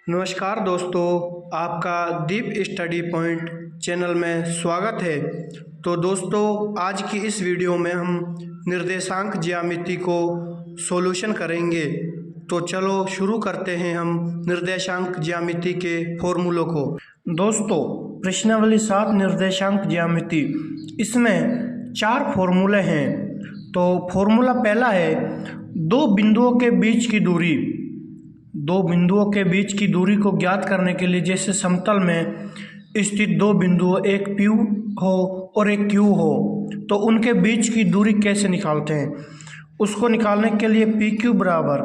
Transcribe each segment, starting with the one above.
नमस्कार दोस्तों, आपका दीप स्टडी पॉइंट चैनल में स्वागत है। तो दोस्तों, आज की इस वीडियो में हम निर्देशांक ज्यामिति को सॉल्यूशन करेंगे। तो चलो शुरू करते हैं हम निर्देशांक ज्यामिति के फॉर्मूलों को। दोस्तों, प्रश्नावली 7 निर्देशांक ज्यामिति, इसमें 4 फॉर्मूले हैं। तो फॉर्मूला पहला है दो बिंदुओं के बीच की दूरी को ज्ञात करने के लिए, जैसे समतल में स्थित दो बिंदु, एक P हो और एक Q हो, तो उनके बीच की दूरी कैसे निकालते हैं। उसको निकालने के लिए PQ बराबर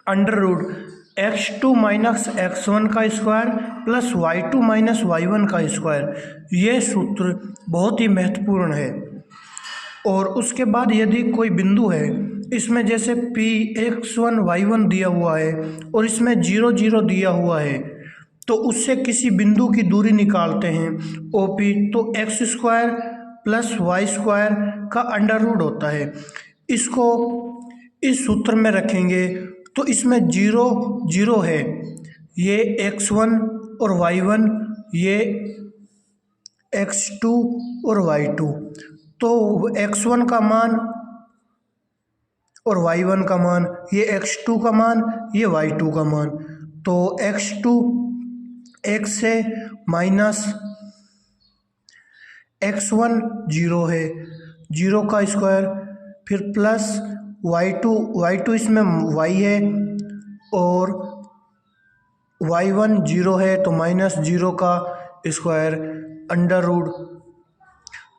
√x2 माइनस x1 का square plus y2 minus y1 का स्क्वायर, ये सूत्र बहुत ही महत्वपूर्ण है। और उसके बाद यदि कोई बिंदु है, इसमें जैसे P x1 y1 दिया हुआ है और इसमें 0 0 दिया हुआ है, तो उससे किसी बिंदु की दूरी निकालते हैं OP, तो x square plus y square का √ होता है। इसको इस सूत्र में रखेंगे तो इसमें 0 0 है, ये x1 और y1, ये x2 और y2, तो x1 का मान और y1 का मान, ये x2 का मान, ये y2 का मान। तो x2 x से माइनस x1 0 है, 0 का स्क्वायर, फिर प्लस y2 इसमें y है और y1 0 है, तो माइनस 0 का स्क्वायर √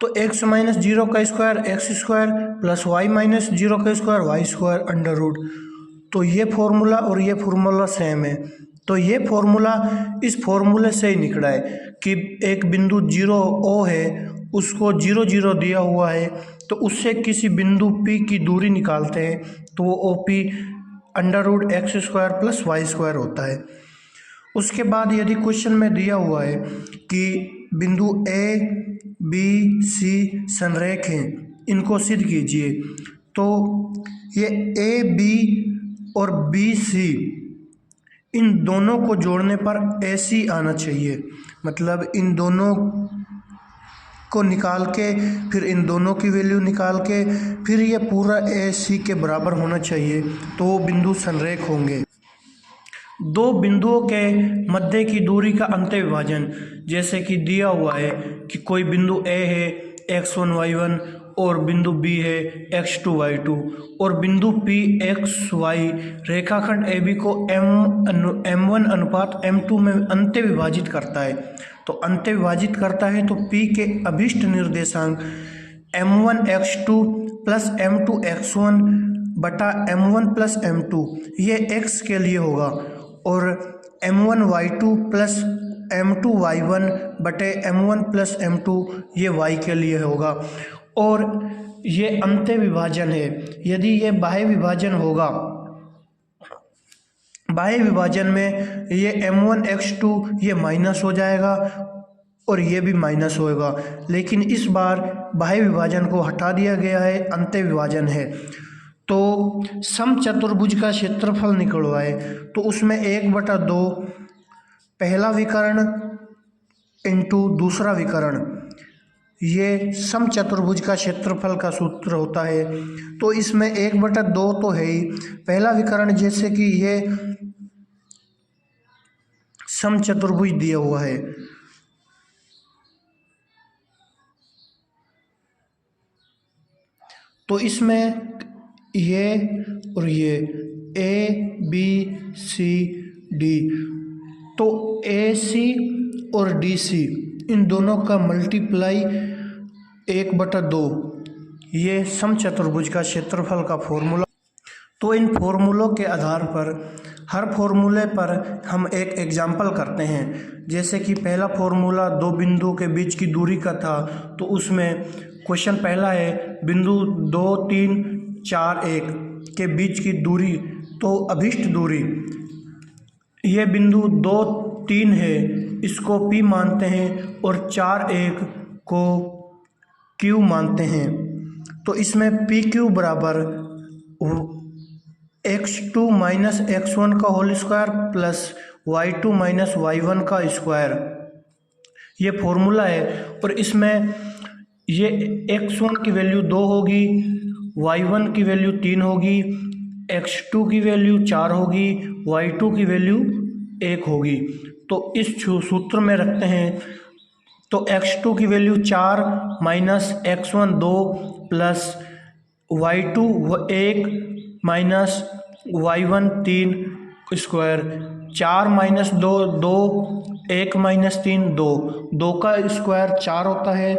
तो x माइनस 0 का square x square plus y minus 0 का स्क्वायर y स्क्वायर √ तो ये फॉर्मूला और ये फॉर्मूला सेम है। तो ये फॉर्मूला इस फॉर्मूले से ही निकला है कि एक बिंदु 0 O है, उसको 0 0 दिया हुआ है, तो उससे किसी बिंदु P की दूरी निकालते हैं, तो वो OP √x square plus y square होता है। उसके बाद यदि क्वेश्चन में दिया हुआ है कि बिंदु A B C संरेख हैं, इनको सिद्ध कीजिए, तो ये A B और B C, इन दोनों को जोड़ने पर AC आना चाहिए। मतलब इन दोनों को निकाल के फिर इन दोनों की वैल्यू निकाल के फिर ये पूरा AC के बराबर होना चाहिए, तो वो बिंदु संरेख होंगे। दो बिंदुओं के मध्य की दूरी का अंत्य विभाजन, जैसे कि दिया हुआ है कि कोई बिंदु A है x1 y1 और बिंदु B है x2 y2, और बिंदु P x y रेखाखंड AB को m1 अनुपात m2 में अंत्य विभाजित करता है। तो अंत्य विभाजित करता है तो P के अभिष्ट निर्देशांक m1 x2 plus m2 x1 बटा m1 प्लस m2, ये x के लिए होगा, और m1 y2 plus m2 y1 बटे m1 प्लस m2, ये y के लिए होगा। और ये अंत्य विभाजन है। यदि ये बाह्य विभाजन होगा, बाह्य विभाजन में ये m1 x2 ये माइनस हो जाएगा और ये भी माइनस होगा, लेकिन इस बार बाह्य विभाजन को हटा दिया गया है, अंत्य विभाजन है। तो समचतुर्भुज का क्षेत्रफल निकलवाए, तो उसमें 1/2 पहला विकर्ण इंटू दूसरा विकर्ण, ये समचतुर्भुज का क्षेत्रफल का सूत्र होता है। तो इसमें 1/2 तो है ही, पहला विकर्ण जैसे कि ये समचतुर्भुज दिया हुआ है, तो इसमें ये और ये A B C D, तो AC और DC इन दोनों का मल्टीप्लाई 1/2, ये समचतुर्भुज का क्षेत्रफल का फॉर्मूला। तो इन फॉर्मूलों के आधार पर हर फॉर्मूले पर हम एक एग्जाम्पल करते हैं। जैसे कि पहला फॉर्मूला दो बिंदुओं के बीच की दूरी का था, तो उसमें क्वेश्चन पहला है बिंदु 2 3 4 1 के बीच की दूरी, तो अभिष्ट दूरी, ये बिंदु 2 3 है, इसको P मानते हैं और 4 1 को Q मानते हैं। तो इसमें PQ बराबर x2 माइनस x1 का whole square plus y2 minus y1 का स्क्वायर, ये फॉर्मूला है। और इसमें ये x1 की वैल्यू 2 होगी, y1 की वैल्यू 3 होगी, x2 की वैल्यू 4 होगी, y2 की वैल्यू 1 होगी। तो इस सूत्र में रखते हैं, तो x2 की value 4 minus x1 2 plus y2 1 minus y1 3 square, 4 minus 2 2, 1 minus 3 2, 2 का स्क्वायर 4 होता है,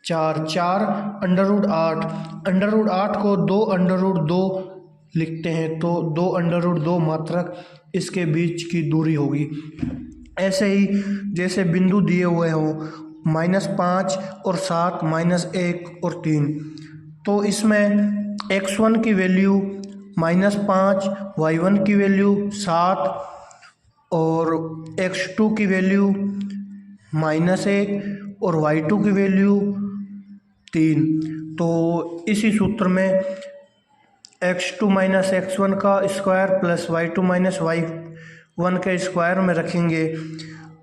4 4 अंडर रूट 8, अंडर रूट 8 को 2 अंडर रूट 2 लिखते हैं, तो 2 अंडर रूट 2 मात्रक इसके बीच की दूरी होगी। ऐसे ही जैसे बिंदु दिए हुए हों -5 और 7, -1 और 3, तो इसमें x1 की वैल्यू -5, y1 की वैल्यू 7 और x2 की वैल्यू -1 और y2 की वैल्यू 3। तो इसी सूत्र में x2 माइनस x1 का square plus y2 minus y1 के स्क्वायर में रखेंगे,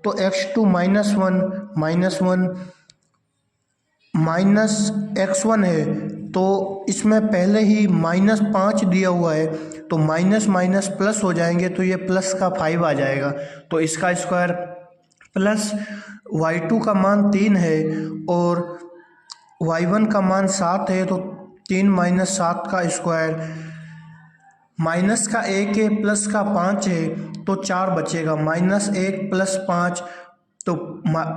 तो x2 -1 माइनस x1 है, तो इसमें पहले ही -5 दिया हुआ है, तो माइनस माइनस प्लस हो जाएंगे, तो ये प्लस का 5 आ जाएगा। तो इसका स्क्वायर प्लस y2 का मान 3 है और y1 का मान 7 है, तो 3 माइनस 7 का स्क्वायर, माइनस का 1 है प्लस का 5 है, तो 4 बचेगा, -1 प्लस 5, तो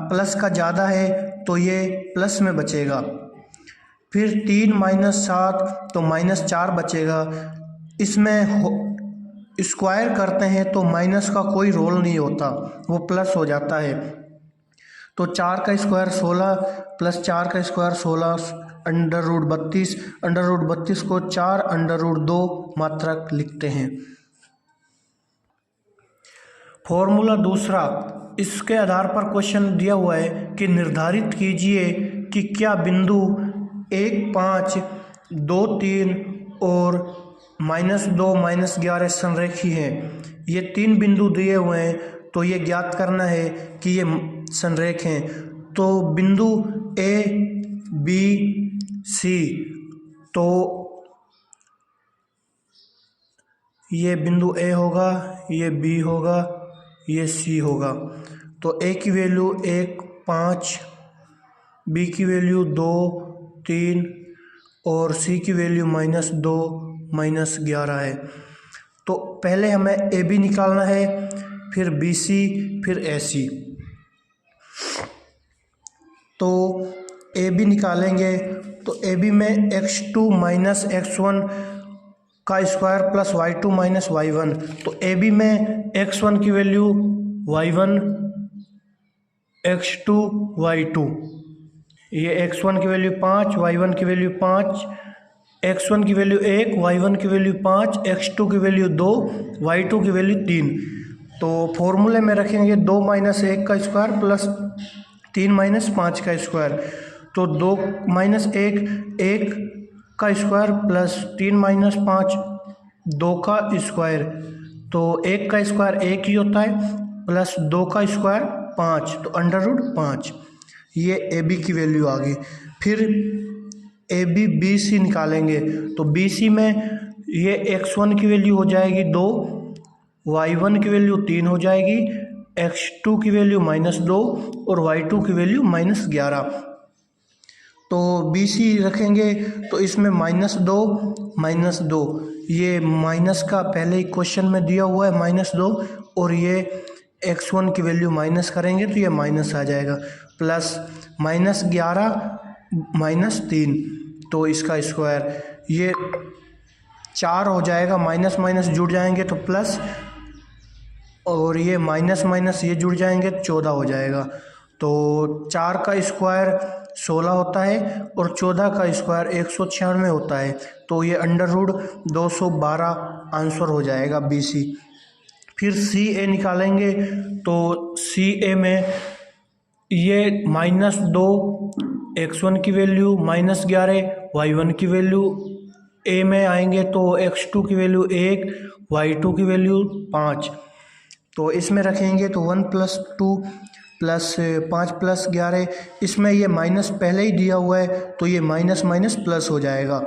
प्लस का ज़्यादा है तो ये प्लस में बचेगा। फिर 3 माइनस 7, तो -4 बचेगा। इसमें स्क्वायर करते हैं तो माइनस का कोई रोल नहीं होता, वो प्लस हो जाता है। तो 4 का स्क्वायर 16 प्लस 4 का square 16 under root 32, under root 32 को 4 अंडर रूट 2 मात्रक लिखते हैं। फॉर्मूला दूसरा, इसके आधार पर क्वेश्चन दिया हुआ है कि निर्धारित कीजिए कि क्या बिंदु 1 5 2 3 और -2 -11 संरेखी हैं। ये 3 बिंदु दिए हुए हैं, तो ये ज्ञात करना है कि ये संरेख हैं। तो बिंदु A B C, तो ये बिंदु A होगा, ये B होगा, ये C होगा। तो A की वैल्यू 1 5, B की वैल्यू 2 3 और C की वैल्यू -2 -11 है। तो पहले हमें AB निकालना है, फिर BC, फिर AC। तो AB निकालेंगे, तो AB में x2 माइनस x1 का square plus y2 minus y1। तो AB में x1 की वैल्यू y1, x2 y2, ये x1 की वैल्यू 5, y1 की वैल्यू 5, x1 की वैल्यू 1, y1 की वैल्यू 5, x2 की वैल्यू 2, y2 की वैल्यू 3। तो फॉर्मूले में रखेंगे 2 माइनस 1 का स्क्वायर प्लस 3 माइनस 5 का स्क्वायर। तो 2 माइनस 1 1 का स्क्वायर प्लस 3 माइनस 5 2 का स्क्वायर। तो 1 का स्क्वायर 1 ही होता है, प्लस 2 का स्क्वायर 5, तो अंडर रूट 5। ये AB की वैल्यू आ गई। फिर AB BC निकालेंगे, तो BC में ये x1 की वैल्यू हो जाएगी 2, y1 की वैल्यू 3 हो जाएगी, x2 की वैल्यू -2 और y2 की वैल्यू -11। तो BC रखेंगे, तो इसमें -2 ये माइनस का पहले ही क्वेश्चन में दिया हुआ है -2, और ये x1 की वैल्यू माइनस करेंगे तो ये माइनस आ जाएगा, प्लस -11 -3, तो इसका स्क्वायर ये 4 हो जाएगा, माइनस माइनस जुड़ जाएंगे तो प्लस, और ये माइनस माइनस ये जुड़ जाएंगे 14 हो जाएगा। तो 4 का स्क्वायर 16 होता है और 14 का स्क्वायर 196 होता है। तो ये अंडर रूट 212 आंसर हो जाएगा BC। फिर CA निकालेंगे, तो CA में ये -2 x1 की वैल्यू -11 y1 की वैल्यू A में आएंगे, तो x2 की वैल्यू 1 y2 की वैल्यू 5। तो इसमें रखेंगे तो 1+2 प्लस 5+11, इसमें ये माइनस पहले ही दिया हुआ है तो ये माइनस माइनस प्लस हो जाएगा,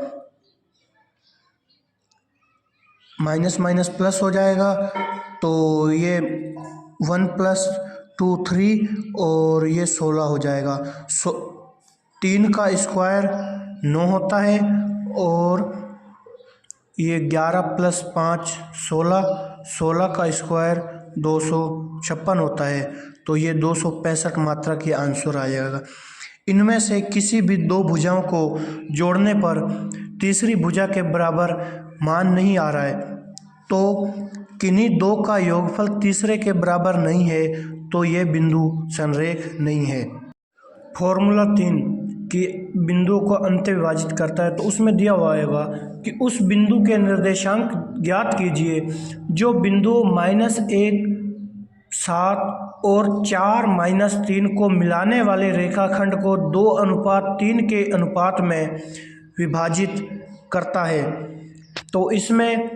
माइनस माइनस प्लस हो जाएगा। तो ये 1+2 3 और ये 16 हो जाएगा। 3 का स्क्वायर 9 होता है और ये 11+5 16, 16 का स्क्वायर 256 होता है। तो ये 265 मात्रा की आंसर आ जाएगा। इनमें से किसी भी दो भुजाओं को जोड़ने पर तीसरी भुजा के बराबर मान नहीं आ रहा है, तो किन्हीं दो का योगफल तीसरे के बराबर नहीं है, तो ये बिंदु संरेख नहीं है। फॉर्मूला 3 कि बिंदुओं को अंत विभाजित करता है, तो उसमें दिया हुआ होगा कि उस बिंदु के निर्देशांक ज्ञात कीजिए जो बिंदु -1 7 और 4 -3 को मिलाने वाले रेखाखंड को 2:3 के अनुपात में विभाजित करता है। तो इसमें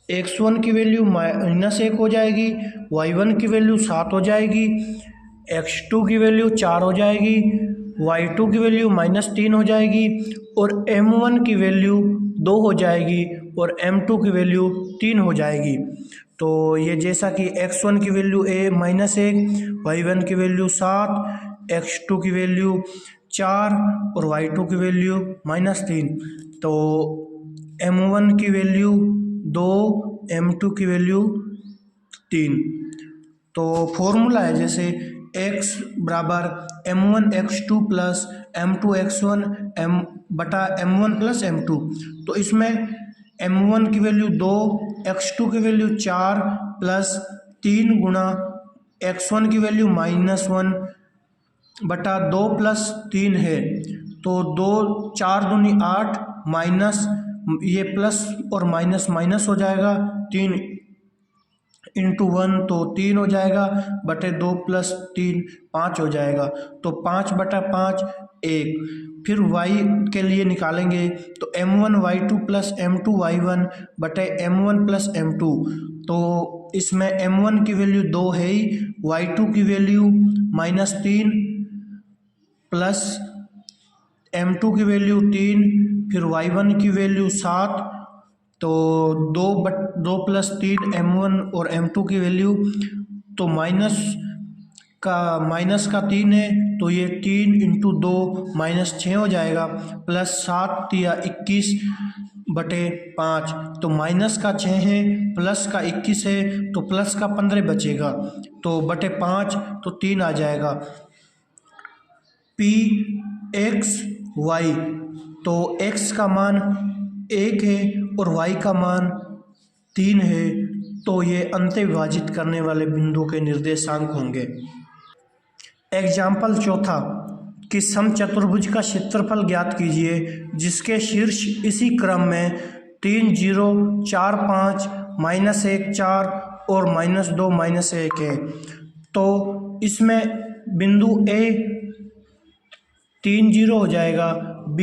x1 की वैल्यू -1 हो जाएगी, y1 की वैल्यू 7 हो जाएगी, x2 की वैल्यू 4 हो जाएगी, y2 की वैल्यू -3 हो जाएगी और m1 की वैल्यू 2 हो जाएगी और m2 की वैल्यू 3 हो जाएगी। तो ये जैसा कि x1 की वैल्यू -1, y1 की वैल्यू 7, x2 की वैल्यू 4 और y2 की वैल्यू -3, तो m1 की वैल्यू 2, m2 की वैल्यू 3। तो फॉर्मूला है जैसे x बराबर m1 x2 plus m2 x1 बटा m1 प्लस m2। तो इसमें m1 की वैल्यू 2, x2 की वैल्यू 4 प्लस 3 गुणा x1 की वैल्यू -1 बटा 2 प्लस 3 है। तो 2 4 दूनी 8 माइनस ये प्लस और माइनस माइनस हो जाएगा, 3 × 1 तो 3 हो जाएगा, बटे 2 + 3 5 हो जाएगा। तो 5/5 1। फिर y के लिए निकालेंगे तो m1 y2 plus m2 y1 बटे m1 प्लस m2। तो इसमें m1 की वैल्यू 2 है ही, y2 की वैल्यू -3 प्लस m2 की वैल्यू 3, फिर y1 की वैल्यू 7। तो 2 + 3 m1 और m2 की वैल्यू, तो माइनस का 3 है तो ये 3 × 2 -6 हो जाएगा, प्लस 7 या 21/5। तो माइनस का 6 है, प्लस का 21 है तो प्लस का 15 बचेगा, तो बटे 5 तो 3 आ जाएगा। px y, तो x का मान 1 है और y का मान 3 है, तो ये अंत विभाजित करने वाले बिंदु के निर्देशांक होंगे। एग्जाम्पल चौथा कि समचतुर्भुज का क्षेत्रफल ज्ञात कीजिए जिसके शीर्ष इसी क्रम में 3 0 4 5 -1 4 और -2 -1 है। तो इसमें बिंदु A 3 0 हो जाएगा, B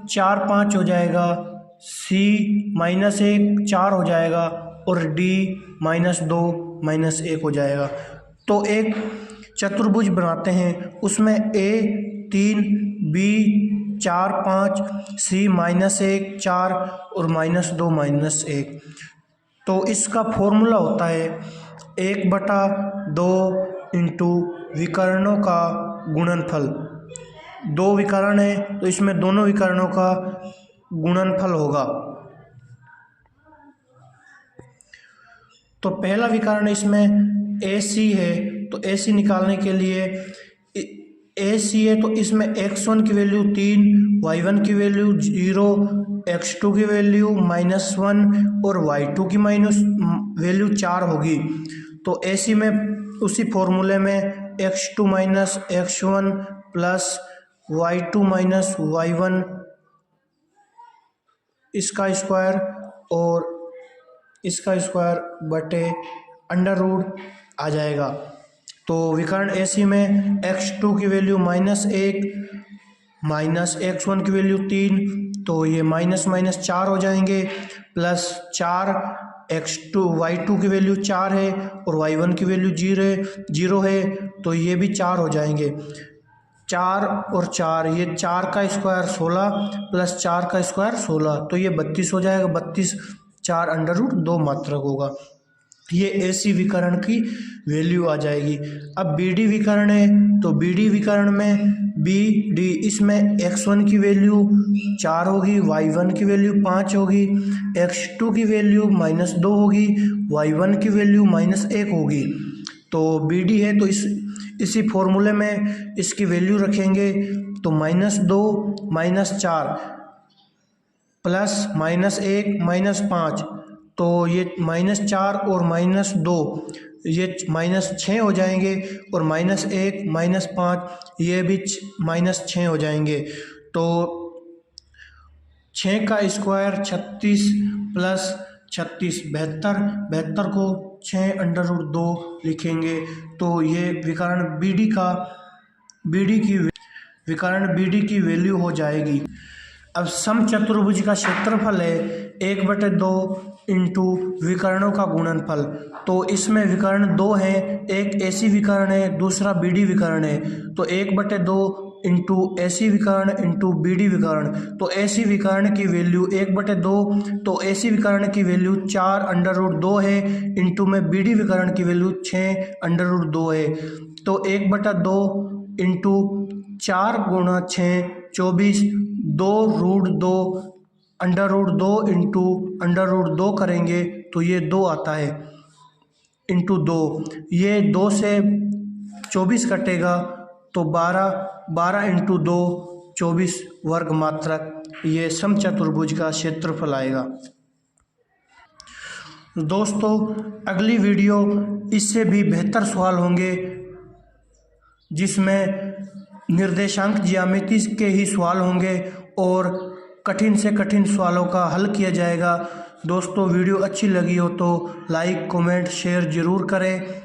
4 5 हो जाएगा, C -1 4 हो जाएगा और D -2 -1 हो जाएगा। तो एक चतुर्भुज बनाते हैं, उसमें A 3 B 4 5 C -1 4 और -2 -1। तो इसका फॉर्मूला होता है 1/2 × विकर्णों का गुणनफल। 2 विकर्ण है तो इसमें दोनों विकर्णों का गुणनफल होगा। तो पहला विकर्ण इसमें AC है, तो AC निकालने के लिए AC है तो इसमें x1 की वैल्यू 3, y1 की वैल्यू 0, x2 की वैल्यू -1 और y2 की वैल्यू 4 होगी। तो AC में उसी फॉर्मूले में x2 - x1 plus y2 - y1 इसका स्क्वायर और इसका स्क्वायर बटे √ आ जाएगा। तो विकर्ण AC में x2 की वैल्यू -1 माइनस x1 की वैल्यू 3, तो ये माइनस 4 हो जाएंगे, प्लस 4 y2 की वैल्यू 4 है और y1 की वैल्यू 0 है, तो ये भी 4 हो जाएंगे। 4 और 4, ये 4 का स्क्वायर 16 प्लस 4 का स्क्वायर 16, तो ये 32 हो जाएगा। 32 4 अंडर रूट 2 मात्रक होगा। ये ऐसी विकर्ण की वैल्यू आ जाएगी। अब बी डी विकर्ण है, तो बी डी विकर्ण में बी डी, इसमें x1 की वैल्यू 4 होगी, y1 की वैल्यू 5 होगी, x2 की वैल्यू -2 होगी, y1 की वैल्यू -1 होगी। तो बी डी है तो इसी फॉर्मूले में इसकी वैल्यू रखेंगे, तो -2 -4 प्लस -1 -5, तो ये -4 और -2 ये -6 हो जाएंगे, और -1 -5 ये भी -6 हो जाएंगे। तो 6 का स्क्वायर 36 प्लस 36 72, 72 को 6 अंडर रूट 2 लिखेंगे। तो ये विकर्ण बी डी की वैल्यू हो जाएगी। अब समचतुर्भुज का क्षेत्रफल है 1/2 इंटू विकर्णों का गुणनफल। तो इसमें विकर्ण 2 हैं, एक एसी विकर्ण है, दूसरा बीडी विकर्ण है। तो 1/2 इंटू एसी विकर्ण इंटू बीडी विकर्ण, तो एसी विकर्ण की वैल्यू 1/2, तो एसी विकर्ण की वैल्यू 4 अंडर रूट 2 है, इंटू में बीडी विकर्ण की वैल्यू 6 अंडर रूट 2 है। तो 1/2 इंटू 4 गुणा 6 24, 2 रूट 2 अंडर रूट 2 इंटू अंडर रूट 2 करेंगे तो ये 2 आता है, इंटू 2, ये 2 से 24 कटेगा तो 12 इंटू 2 24 वर्ग मात्रक, ये समचतुर्भुज का क्षेत्रफल आएगा। दोस्तों अगली वीडियो इससे भी बेहतर सवाल होंगे, जिसमें निर्देशांक ज्यामिति के ही सवाल होंगे और कठिन से कठिन सवालों का हल किया जाएगा। दोस्तों वीडियो अच्छी लगी हो तो लाइक कमेंट शेयर ज़रूर करें।